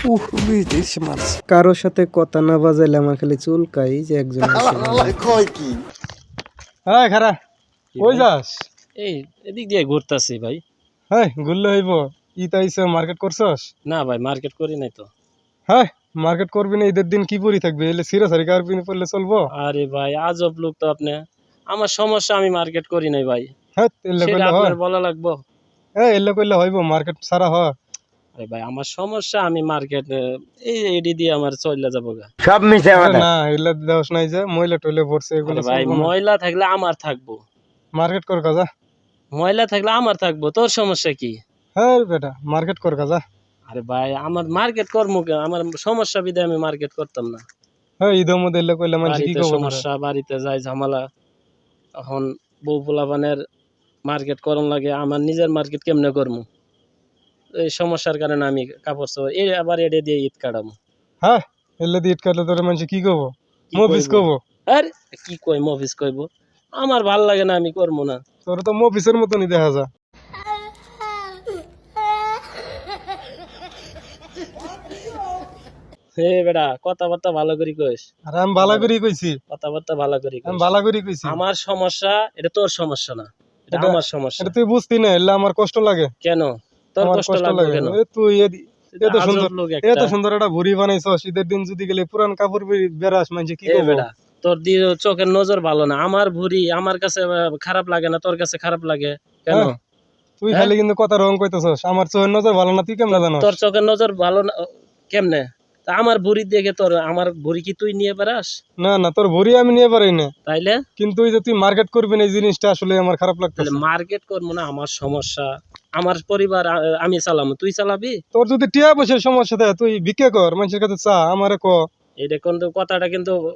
বিদেশ মাছ কারোর সাথে কথা না বাজাইলে আমার খালি চুলকাই যে একজন হ্যাঁ খারা কই যাস? এই এদিক দিয়ে ঘুরতাছি ভাই। হ্যাঁ ঘুরলে হইব। ইতাইছে মার্কেট করছস? না ভাই মার্কেট করি নাই তো। হ্যাঁ মার্কেট করবি না, ঈদের দিন কি পরি থাকবে? এলে সিরা সারি কার পিনে পড়লে চলবো? আরে ভাই আজব লোক তো আপনি। আমার সমস্যা, আমি মার্কেট করি নাই ভাই। হ্যাঁ এলে সেটা কইলে হয়? আপনার বলা লাগবো? হ্যাঁ এলে কইলে হইব? মার্কেট সারা হয়? আরে ভাই আমার সমস্যা, আমি মার্কেট এই এডি দিয়ে আমার চলে যাবো গা। সব মিছে আরে কথা। না এলে দেওস নাই যে ময়লা টইলে পড়ছে এগুলো আরে ভাই চলবো না। ময়লা থাকলে আমার থাকবো, মার্কেট কর কাজা। ময়লা থাকলে আমার থাকবো, তোর সমস্যা কি? হ্যাঁ বেটা মার্কেট কর কাজা। আরে ভাই আমার মার্কেট করবো কে? আমার সমস্যা বিদে আমি মার্কেট করতাম না। হ্যাঁ ঈদের মধ্যে এলে কইলে মানুষ কি বাড়িতে কব? সমস্যা, বাড়িতে যাই ঝামেলা। এখন বউ পোলাপানের মার্কেট করন লাগে, আমার নিজের মার্কেট কেমনে করবো? এই সমস্যার কারণে আমি কাপড় চোপড় এই আবার এডে দিয়ে ঈদ কাটাবো। হ্যাঁ এলে দিয়ে ঈদ কাটলে তোর মানুষ কি কব? কি মফিস কইবো? কব? আরে কি কই মফিস কইবো? আমার ভাল লাগে না, আমি করবো না। তোর তো মফিসের মতনই দেখা যায়। হে বেটা কথাবার্তা ভালো করে কইস। আর আমি বালা করি কইছি, কথাবার্তা ভালো করে আমি কইস। বালা করি কইছি। আমার সমস্যা এটা তোর সমস্যা না, এটা এটা- আমার সমস্যা। এটা তুই বুঝতি না, এলে আমার কষ্ট লাগে। কেন তোর আমার কষ্ট লাগবে কেন? এ তুই তুই তো এত সুন্দর আজব লোক এত একটা। সুন্দর একটা ভুড়ি বানাইছস, ঈদের দিন যদি গেলে পুরান কাপড় বেরাস মানে কি এ করবো? বেটা তোর দিয়ে চোখের নজর ভালো না, আমার ভুঁড়ি আমার কাছে খারাপ লাগে না, তোর কাছে খারাপ লাগে কেন? হ্যাঁ, তুই খালি কিন্তু কথা রং কইতেছস। আমার চোখের নজর ভালো না, তুই কেমনে জানোস? তোর চোখের নজর ভালো না কেমনে? তা আমার ভুঁড়ি দেখে তোর আমার ভুঁড়ি কি তুই নিয়ে বেড়াস? না না তোর ভুড়ি আমি নিয়ে পারি না, তাইলে কিন্তু ওই যে তুই মার্কেট করবি না এই জিনিসটা আসলে আমার খারাপ তাহলে লাগতেছে। মার্কেট করবো না, আমার সমস্যা। আমার পরিবার আমি চালাবো, তুই চালাবি? তোর যদি টিয়া পয়সার সমস্যা থাকে তুই ভিক্ষা কর, মানুষের কাছে চা, আমারে ক। এটা কিন্তু কথাটা কিন্তু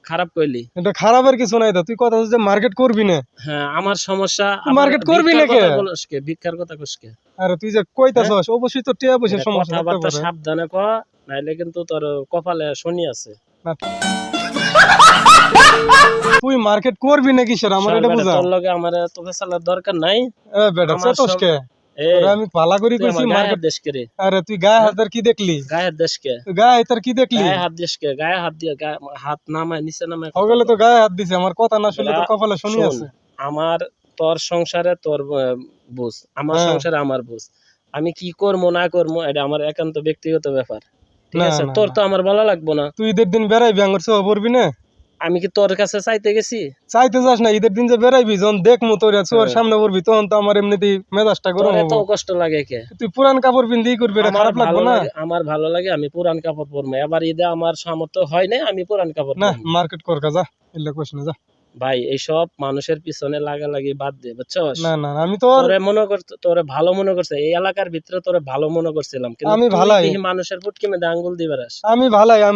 খারাপ কইলি। এটা খারাপের কিছু নাই তো, তুই কথা হচ্ছে যে মার্কেট করবি না। হ্যাঁ আমার সমস্যা। তুই market করবি ভিক্ষার নাকি? কথা বলস কে? ভিক্ষার কথা কস কে? আরে তুই যে কইতাছস অবশ্যই তোর টিয়া পয়সার এটা সমস্যা থাকতে কথাবার্তা পারে। সাবধানে ক, নাইলে কিন্তু তোর কপালে শনি আছে। না, তুই মার্কেট করবি না কিসের আমার চল এটা বেটা, বুঝা। তোর লগে আমার তোকে চালার দরকার নাই। এ বেটা আমার চেতস কে? এই তোরে আমি পালা করি তুই কইছি আমার গায়ে মার্কেট। হাত দেশকে রে। আরে তুই গায়ে হাতের কি দেখলি? গায়ে হাত দেশকে, তুই গায়ে হাতের কি দেখলি? গায়ে হাত দেশকে, গায়ে হাত দিয়ে হাত নামায় নিচে নামায় ও গেলে তো গায়ে হাত দিছে, আমার কথা না শুনলে তো বেটা, কপালে শনি শোন, আছে। আমার তোর সংসারে তোর বুঝ, আমার হ্যাঁ। সংসারে আমার বুঝ। আমি কি করবো না করবো এটা আমার একান্ত ব্যক্তিগত ব্যাপার, ঠিক না, আছে? না, তোর না। তো আমার বলা লাগবো না। তুই ঈদের দিন বেড়াইবি আঙ্গুর সহ পড়বি না? আমি কি তোর কাছে চাইতে গেছি? চাইতে যাস না, ঈদের দিন যে বেড়াইবি যখন দেখমু তোর চোর হ্যাঁ। সামনে পড়বি তখন তো আমার এমনিতেই মেজাজটা গরম তোর এত হবো। কষ্ট লাগে কে? তুই পুরান কাপড় পিন্দি করবি, এটা আমার খারাপ লাগবে ভালো না? লাগে, আমার ভালো লাগে, আমি পুরান কাপড় পরবো। এবার ঈদে আমার সামর্থ্য হয় না, আমি পুরান কাপড় না পরবো। মার্কেট কর কাজা, এলে কইস না যা। ভাই এইসব মানুষের পিছনে লাগালাগি বাদ দে, বুঝছস? না না আমি তোর তোরে মনে করতে, তোরে ভালো মনে করছে, এই এলাকার ভিতরে তোরে ভালো মনে করছিলাম, কিন্তু আমি তুই ভালাই। দেখি মানুষের পুটকি মেয়েদের আঙ্গুল দিবে রাস। আমি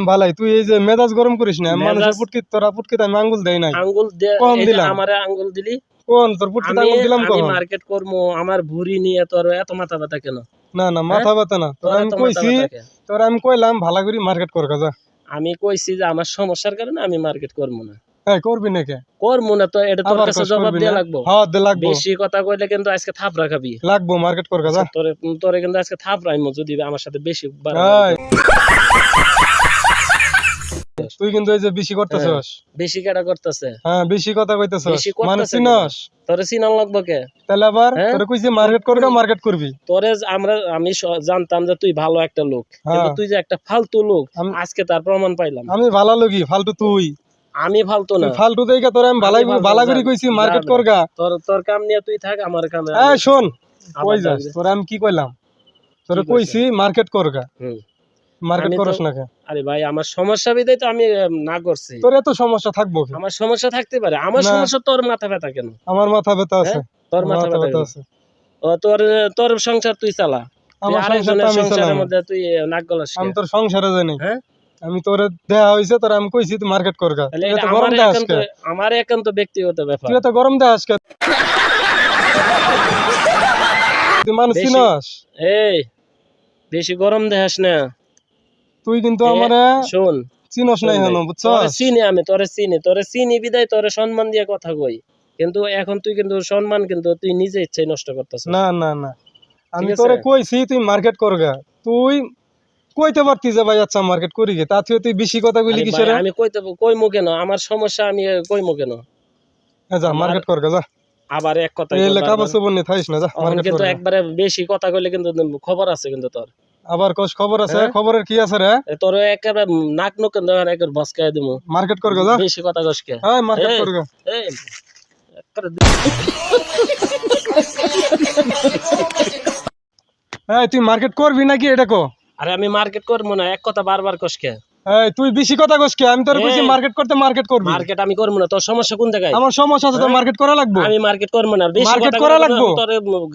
ভালাই তুই এই যে মেজাজ গরম করিস না। মানুষের পুটকি তোরা পুটকিতে আমি আঙ্গুল দেই নাই। আঙ্গুল দে, কম এই যে দিলাম। আমারে আঙ্গুল দিলি। কোন তোর পুটকিতে আমি আঙ্গুল দিলাম আমি কখন? মার্কেট করবো, আমার ভুঁড়ি নিয়ে তোর এত মাথা ব্যথা কেন? না না মাথা ব্যথা না, তোর তোর আমি এত মাথা কইছি, ব্যথা কেন? তোর আমি কইলাম ভালো করে মার্কেট কর কাজা। আমি কইছি যে আমার সমস্যার কারণে আমি মার্কেট করবো না। হ্যাঁ করবি না কে? করবো না তো, এটা তোর আবার কাছে কষ্ট জবাব করবি দেয়া না? লাগবো। হ্যাঁ দে লাগবো। বেশি কথা কইলে কিন্তু আজকে থাপ রাখাবি। লাগবো মার্কেট কর কাজা। তোরে তোরে কিন্তু আজকে থাপ রাখবো যদি আমার সাথে বেশি এই, বাড়াবাড়ি করিস। তুই কিন্তু এই যে বেশি করতেছস। বেশি কেটা করতেছে? হ্যাঁ বেশি কথা কইতেছস, বেশি করতেছে মানে কেন? চিনস? তোরে চিনান লাগবো কে? তাহলে আবার হ্যাঁ? তোরে কইছি মার্কেট করবি, মার্কেট করবি। তোরে আমি জানতাম যে তুই ভালো একটা লোক, কিন্তু হ্যাঁ। তুই যে একটা ফালতু লোক, আমি- আজকে তার প্রমাণ পাইলাম। আমি ভালো লগি, ফালতু তুই। আমি ফালতু না, তুই ফালতু দেইগা তোরে আমি আমি ফালতু, ভালো করে যা, কইছি যা মার্কেট বেটা। করগা। তোর তোর কাম নিয়ে তুই থাক, আমার কামে এই শোন, আবার কই যাস? যাবি। তোরে আমি কি কইলাম? তোরে কি কইছি মার্কেট করগা। হুম। মার্কেট আমি তো- করস না কে? আরে ভাই আমার সমস্যা বিদায় তো আমি না করছি। তোর এত সমস্যা থাকবো কি? আমার সমস্যা থাকতে পারে, আমার না। সমস্যা তোর মাথা ব্যথা কেন? আমার মাথা ব্যথা আছে। হ্যাঁ? তোর আমার মাথা মাথা ব্যথা ব্যথা কেন? আছে। ও তোর তোর সংসার তুই চালা, তুই আমার সংসার আরেকজনের তো আমি সংসারের চালাম। মধ্যে তুই নাক গলাস আমি কে? তোর সংসারে জানি। হ্যাঁ? আমি তোরে দেয়া হইছে, তোরে আমি কইছি তুই মার্কেট করগা। তাহলে তুই এটা এত গরম দেখাস কে? আমার একান্ত ব্যক্তিগত ব্যাপার। তুই এত গরম দেখাস কে? তুই মানুষ বেশি- চিনস? এই বেশি গরম দেখাস না। তুই কিন্তু এ, আমারে শোন, চিনস নাই শোন হেন, ভাই, বুঝছস? তোরে চিনি বিদায় তোরে সম্মান দিয়ে কথা কই, কিন্তু এখন তুই কিন্তু সম্মান কিন্তু তুই নিজে ইচ্ছাই নষ্ট করতেছিস। না না না আমি ঠিক আছে? তোরে কইছি তুই মার্কেট করগা। তুই কইতে পারতি যে ভাই আচ্ছা মার্কেট করি গে, তাতে তুই বেশি কথা কইলি আরে কিসের? ভাই, আমি কইমু কেন, আমার সমস্যা আমি কইমু কেন? যা মার্কেট কর গে, যা। আবার এক কথা এই কই লেখা বারবার। বসে বন্নি থাইস না, যা তখন মার্কেট কিন্তু কর গে। একবারে বেশি কথা কইলে কিন্তু খবর আছে কিন্তু তোর। আবার কস খবর আছে? হ্যাঁ? খবরের কি আছে রে? তোর একেবারে নাক নক একবার বসকায় দিমু। মার্কেট কর গে, যা। বেশি কথা কস কে? হ্যাঁ মার্কেট এই, কর গে। এই, একবারে এই তুই মার্কেট করবি নাকি এটা কো? আরে আমি মার্কেট করবো না, এক কথা বারবার কস কে? এই তুই বেশি কথা কস কে? আমি তোর কইছি এই। মার্কেট করতে, মার্কেট করবি। মার্কেট আমি করবো না, তোর সমস্যা কোন জায়গায়? আমার সমস্যা আছে, তো মার্কেট করা লাগবে। আমি মার্কেট করবো না, বেশি মার্কেট কথা করা কইলে লাগবো। তোর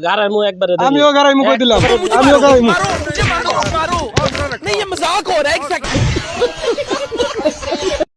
গাড়ামু একবারে দেখি। আমিও গাড়াই মুখ দিলাম, আমিও গাড়াই মুখ। नहीं ये मजाक हो रहा है